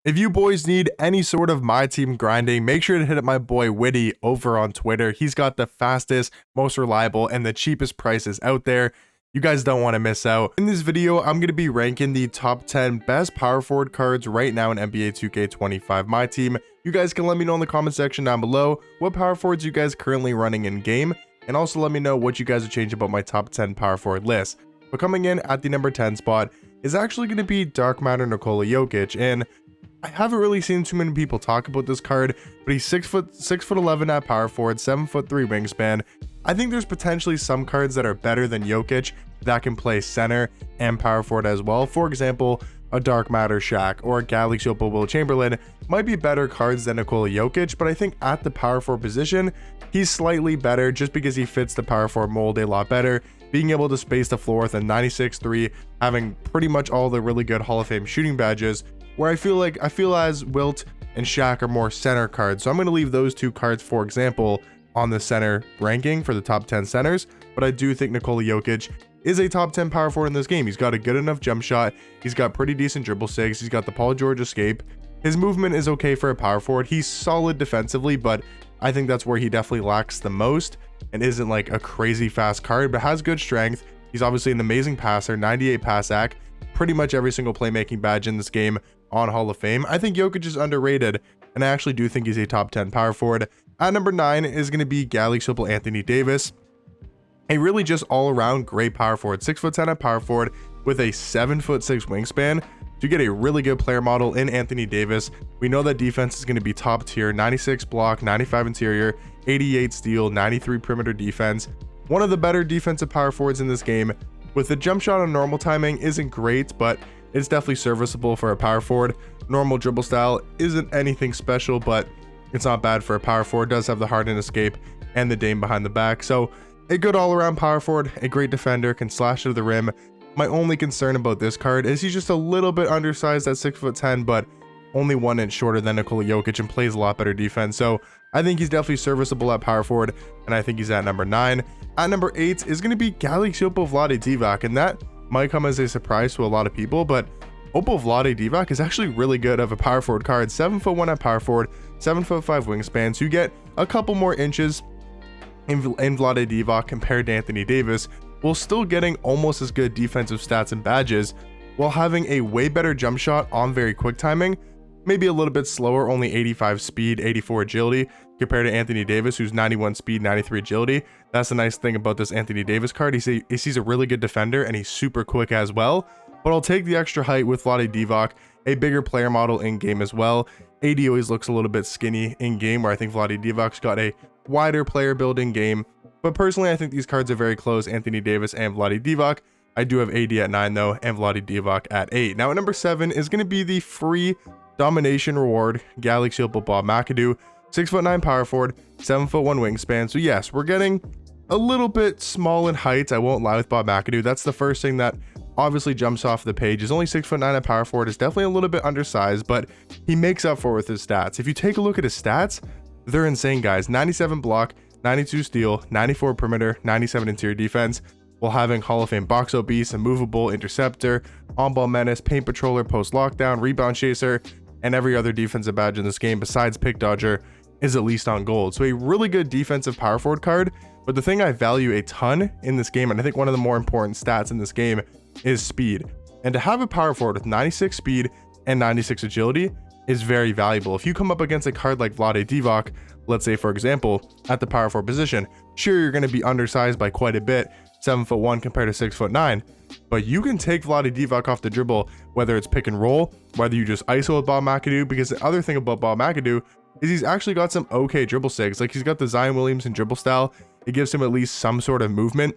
If you boys need any sort of my team grinding, make sure to hit up my boy Witty over on Twitter. He's got the fastest, most reliable, and the cheapest prices out there. You guys don't want to miss out. In this video, I'm going to be ranking the top 10 best power forward cards right now in NBA 2K25 My Team. You guys can let me know in the comment section down below what power forwards you guys currently running in game, and also let me know what you guys are changing about my top 10 power forward list. But coming in at the number 10 spot is actually going to be Dark Matter Nikola Jokic, and I haven't really seen too many people talk about this card, but he's 6'11" at power forward, 7'3" wingspan. I think there's potentially some cards that are better than Jokic that can play center and power forward as well. For example, a Dark Matter Shaq or a Galaxy Opal Will Chamberlain might be better cards than Nikola Jokic, but I think at the power forward position, he's slightly better just because he fits the power forward mold a lot better, being able to space the floor with a 96.3, having pretty much all the really good Hall of Fame shooting badges, where I feel as Wilt and Shaq are more center cards. So I'm going to leave those two cards, for example, on the center ranking for the top 10 centers, but I do think Nikola Jokic is a top 10 power forward in this game. He's got a good enough jump shot, he's got pretty decent dribble sigs, he's got the Paul George escape, his movement is okay for a power forward, he's solid defensively, but I think that's where he definitely lacks the most and isn't like a crazy fast card, but has good strength. He's obviously an amazing passer, 98 pass ac, pretty much every single playmaking badge in this game on Hall of Fame. I think Jokic is underrated, and I actually do think he's a top 10 power forward. At number 9 is going to be Galaxy Opal Anthony Davis, a really just all-around great power forward, 6'10" at power forward with a 7'6" wingspan. To get a really good player model in Anthony Davis, we know that defense is going to be top tier, 96 block, 95 interior, 88 steal, 93 perimeter defense. One of the better defensive power forwards in this game. With the jump shot on normal timing isn't great, but it's definitely serviceable for a power forward. Normal dribble style isn't anything special, but it's not bad for a power forward. Does have the harden escape and the dame behind the back. So a good all-around power forward, a great defender, can slash to the rim. My only concern about this card is he's just a little bit undersized at 6'10", but only 1 inch shorter than Nikola Jokic and plays a lot better defense. So I think he's definitely serviceable at power forward, and I think he's at number 9. At number 8 is going to be Galaxy Opal Vlade Divac, and that might come as a surprise to a lot of people, but Opal Vlade Divac is actually really good of a power forward card. 7'1" at power forward, 7'5" wingspan, so you get a couple more inches in Vlade Divac compared to Anthony Davis, while still getting almost as good defensive stats and badges, while having a way better jump shot on very quick timing, maybe a little bit slower, only 85 speed, 84 agility, compared to Anthony Davis, who's 91 speed, 93 agility. That's the nice thing about this Anthony Davis card. He's a really good defender, and he's super quick as well. But I'll take the extra height with Vlade Divac, a bigger player model in game as well. AD always looks a little bit skinny in game, where I think Vlade Divac's got a wider player build in game. But personally, I think these cards are very close, Anthony Davis and Vlade Divac. I do have AD at 9 though, and Vlade Divac at 8. Now at number 7 is going to be the free domination reward, Galaxy Opal Bob McAdoo, 6'9" power forward, 7'1" wingspan. So yes, we're getting a little bit small in height, I won't lie, with Bob McAdoo. That's the first thing that obviously jumps off the page. He's only 6'9" at power forward, is definitely a little bit undersized, but he makes up for it with his stats. If you take a look at his stats, they're insane, guys. 97 block, 92 steal, 94 perimeter, 97 interior defense, while having Hall of Fame box out beast, immovable, interceptor, on-ball menace, paint patroller, post lockdown, rebound chaser, and every other defensive badge in this game besides pick dodger is at least on gold. So a really good defensive power forward card. But the thing I value a ton in this game, and I think one of the more important stats in this game, is speed. And to have a power forward with 96 speed and 96 agility is very valuable. If you come up against a card like Vlade Divac, let's say for example, at the power forward position, sure, you're going to be undersized by quite a bit, 7'1" compared to 6'9", but you can take Vlade Divac off the dribble, whether it's pick and roll, whether you just ISO with Bob McAdoo, because the other thing about Bob McAdoo is he's actually got some okay dribble sigs. Like, he's got the Zion Williamson dribble style. It gives him at least some sort of movement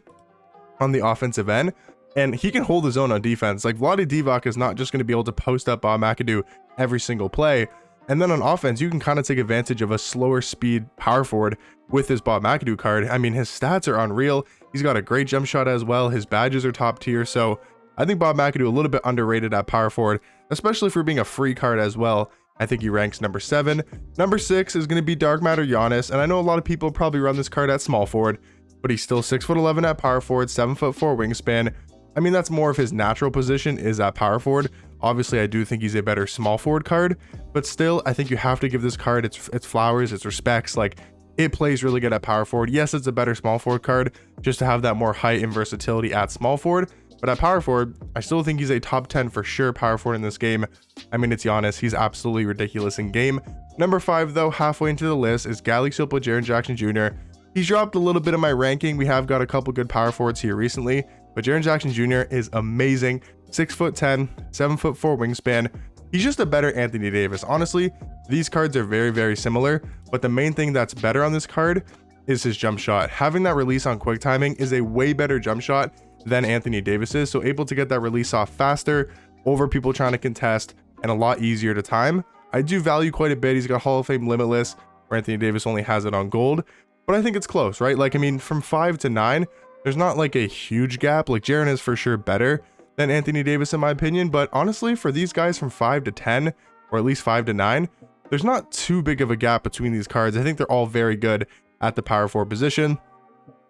on the offensive end, and he can hold his own on defense. Like, Vlade Divac is not just going to be able to post up Bob McAdoo every single play. And then on offense, you can kind of take advantage of a slower speed power forward with this Bob McAdoo card. I mean, his stats are unreal. He's got a great jump shot as well. His badges are top tier. So I think Bob McAdoo a little bit underrated at power forward, especially for being a free card as well. I think he ranks number 7. Number 6 is going to be Dark Matter Giannis. And I know a lot of people probably run this card at small forward, but he's still 6'11" at power forward, 7'4" wingspan. I mean, that's more of his natural position, is at power forward. Obviously, I do think he's a better small forward card, but still, I think you have to give this card its flowers, its respects. Like, it plays really good at power forward. Yes, it's a better small forward card just to have that more height and versatility at small forward. But at power forward, I still think he's a top 10 for sure power forward in this game. I mean, it's Giannis. He's absolutely ridiculous in game. Number 5, though, halfway into the list is Galaxy Opal Jaren Jackson Jr. He's dropped a little bit of my ranking. We have got a couple good power forwards here recently, but Jaren Jackson Jr. is amazing. 6'10", 7'4" wingspan. He's just a better Anthony Davis. Honestly, these cards are very, very similar, but the main thing that's better on this card is his jump shot. Having that release on quick timing is a way better jump shot than Anthony Davis is, so able to get that release off faster over people trying to contest and a lot easier to time. I do value quite a bit. He's got Hall of Fame limitless, where Anthony Davis only has it on gold, but I think it's close, right? Like, I mean, from 5 to 9, there's not like a huge gap. Like, Jaren is for sure better than Anthony Davis in my opinion, but honestly, for these guys from 5 to 10, or at least 5 to 9, there's not too big of a gap between these cards. I think they're all very good at the power forward position.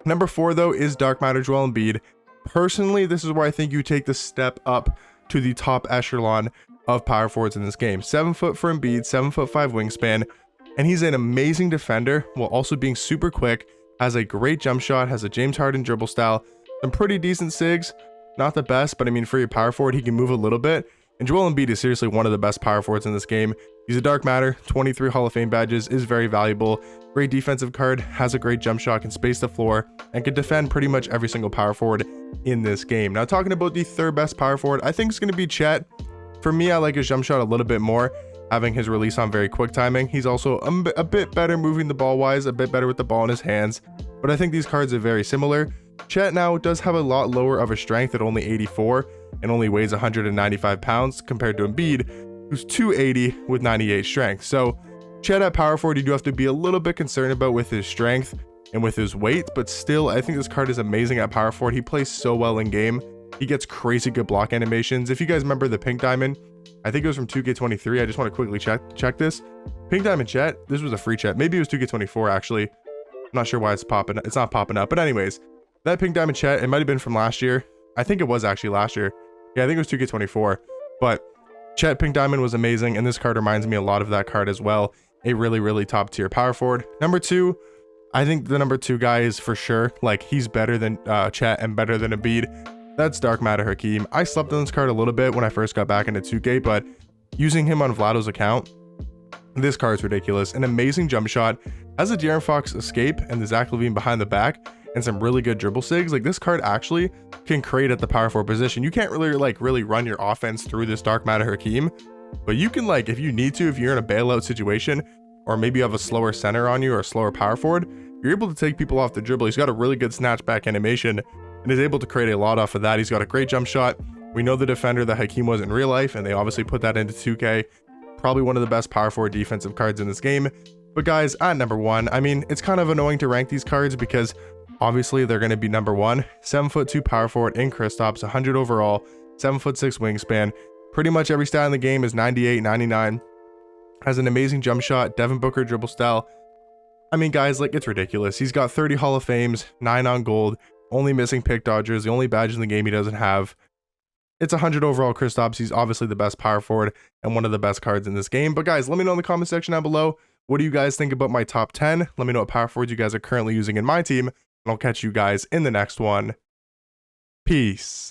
Number 4, though, is Dark Matter Joel Embiid. Personally, this is where I think you take the step up to the top echelon of power forwards in this game. 7 foot for Embiid, 7'5" wingspan, and he's an amazing defender while also being super quick, has a great jump shot, has a James Harden dribble style, some pretty decent sigs, not the best, but I mean, for your power forward, he can move a little bit. And Joel Embiid is seriously one of the best power forwards in this game. He's a Dark Matter, 23 Hall of Fame badges, is very valuable, great defensive card, has a great jump shot, can space the floor, and can defend pretty much every single power forward in this game. Now, talking about the third best power forward, I think it's going to be Chet. For me, I like his jump shot a little bit more, having his release on very quick timing. He's also a bit better moving the ball wise, a bit better with the ball in his hands, but I think these cards are very similar. Chet now does have a lot lower of a strength at only 84 and only weighs 195 pounds compared to Embiid, who's 280 with 98 strength. So Chet at power forward, you do have to be a little bit concerned about with his strength and with his weight, but still, I think this card is amazing at power forward. He plays so well in game. He gets crazy good block animations. If you guys remember the Pink Diamond, I think it was from 2K23. I just want to quickly check this. Pink Diamond Chet, this was a free Chet. Maybe it was 2K24 actually. I'm not sure why it's not popping up, but anyways, that Pink Diamond Chet, it might have been from last year. I think it was actually last year. Yeah, I think it was 2K24, but Chet Pink Diamond was amazing, and this card reminds me a lot of that card as well. A really, really top tier power forward. Number 2, I think the number 2 guy is for sure, like, he's better than Chet and better than Embiid. That's Dark Matter Hakeem. I slept on this card a little bit when I first got back into 2K, but using him on Vlado's account, this card's ridiculous. An amazing jump shot, has a De'Aaron Fox escape and the Zach LaVine behind the back, and some really good dribble sigs. Like, this card actually can create at the power forward position. You can't really run your offense through this Dark Matter Hakeem, but you can, like, if you need to, if you're in a bailout situation, or maybe you have a slower center on you or a slower power forward, you're able to take people off the dribble. He's got a really good snatchback animation and is able to create a lot off of that. He's got a great jump shot. We know the defender that Hakeem was in real life, and they obviously put that into 2K. Probably one of the best power forward defensive cards in this game. But guys, at number 1, I mean, it's kind of annoying to rank these cards because obviously they're going to be number 1. 7'2" power forward in Kristaps, 100 overall, 7'6" wingspan. Pretty much every stat in the game is 98, 99. Has an amazing jump shot, Devin Booker dribble style. I mean, guys, like, it's ridiculous. He's got 30 Hall of Fames, 9 on gold, only missing pick dodgers, the only badge in the game he doesn't have. It's 100 overall Kristaps. He's obviously the best power forward and one of the best cards in this game. But guys, let me know in the comment section down below, what do you guys think about my top 10? Let me know what power forwards you guys are currently using in my team, and I'll catch you guys in the next one. Peace.